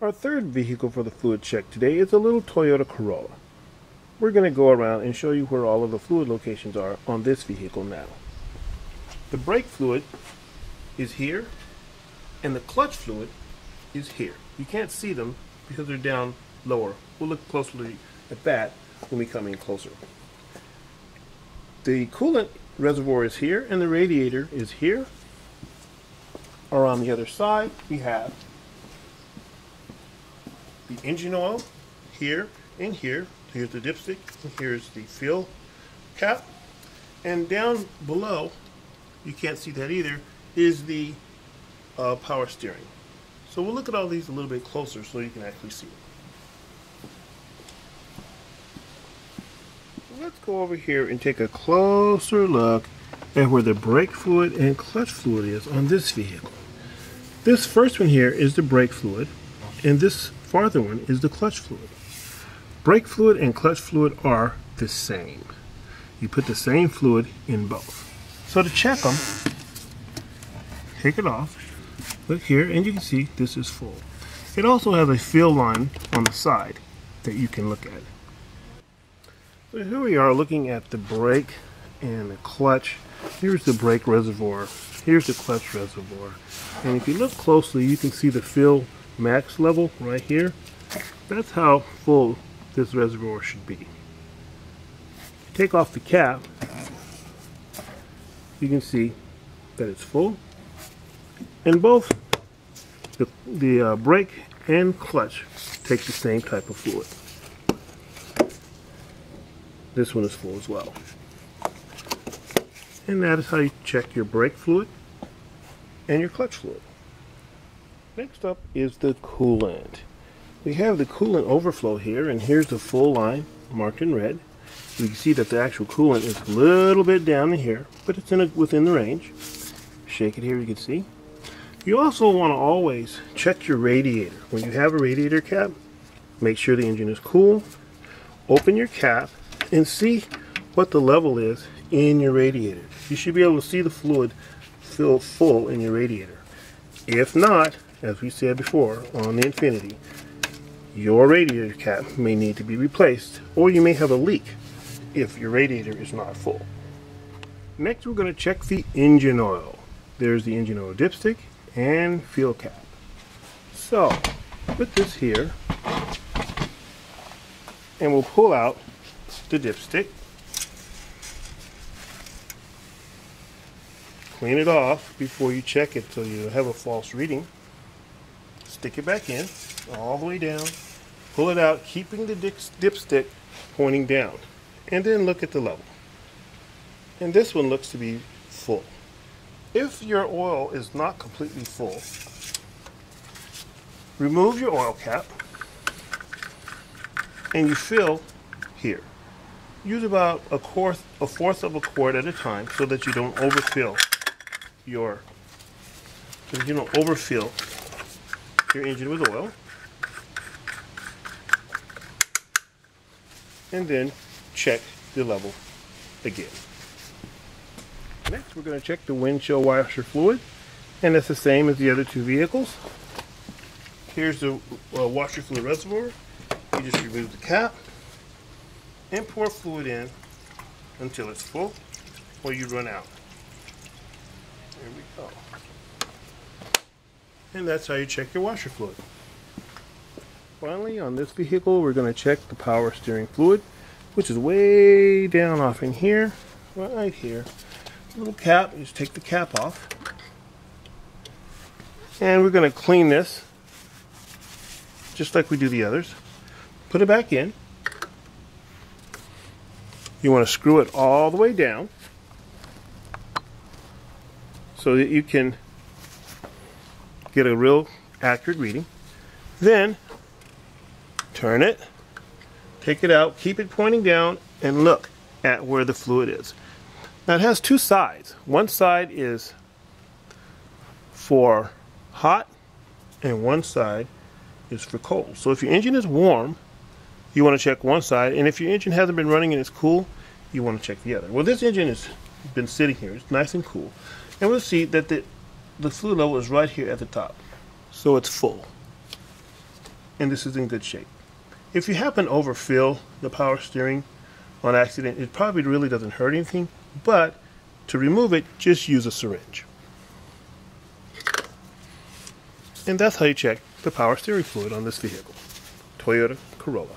Our third vehicle for the fluid check today is a little Toyota Corolla. We're going to go around and show you where all of the fluid locations are on this vehicle now. The brake fluid is here and the clutch fluid is here. You can't see them because they're down lower. We'll look closely at that when we come in closer. The coolant reservoir is here and the radiator is here. Or on the other side we have the engine oil here and here. Here's the dipstick, and here's the fill cap, and down below, you can't see that either, is the power steering. So we'll look at all these a little bit closer so you can actually see them. So let's go over here and take a closer look at where the brake fluid and clutch fluid is on this vehicle. This first one here is the brake fluid, and this farther one is the clutch fluid. Brake fluid and clutch fluid are the same. You put the same fluid in both. So to check them, take it off. Look here, and you can see this is full. It also has a fill line on the side that you can look at. So here we are looking at the brake and the clutch. Here's the brake reservoir. Here's the clutch reservoir. And if you look closely, you can see the fill max level right here. That's how full this reservoir should be. Take off the cap, you can see that it's full, and both the brake and clutch take the same type of fluid. This one is full as well. And that is how you check your brake fluid and your clutch fluid. Next up is the coolant. We have the coolant overflow here, and here's the full line marked in red. You can see that the actual coolant is a little bit down in here, but it's within the range. Shake it here, you can see. You also want to always check your radiator. When you have a radiator cap, make sure the engine is cool. Open your cap and see what the level is in your radiator. You should be able to see the fluid fill full in your radiator. If not, as we said before on the Infinity, your radiator cap may need to be replaced, or you may have a leak if your radiator is not full. Next, we're going to check the engine oil. There's the engine oil dipstick and fuel cap. So, put this here, and we'll pull out the dipstick. Clean it off before you check it so you have a false reading. Stick it back in all the way down, pull it out, keeping the dipstick pointing down, and then look at the level. And this one looks to be full. If your oil is not completely full, remove your oil cap and you fill here. Use about a fourth of a quart at a time so that you don't overfill your engine with oil. And then check the level again. Next, we're going to check the windshield washer fluid, and it's the same as the other two vehicles. Here's the washer fluid reservoir. You just remove the cap and pour fluid in until it's full or you run out. There we go. And that's how you check your washer fluid. Finally, on this vehicle, we're going to check the power steering fluid, which is way down off in here, right here. Little cap, you just take the cap off. And we're going to clean this, just like we do the others. Put it back in. You want to screw it all the way down so that you can get a real accurate reading. Then turn it, take it out, keep it pointing down, and look at where the fluid is. Now it has two sides. One side is for hot and one side is for cold. So if your engine is warm, you want to check one side, and if your engine hasn't been running and it's cool, you want to check the other. Well, this engine has been sitting here. It's nice and cool. And we'll see that the fluid level is right here at the top. So it's full. and this is in good shape. If you happen to overfill the power steering on accident, it probably really doesn't hurt anything, but to remove it, just use a syringe. And that's how you check the power steering fluid on this vehicle, Toyota Corolla.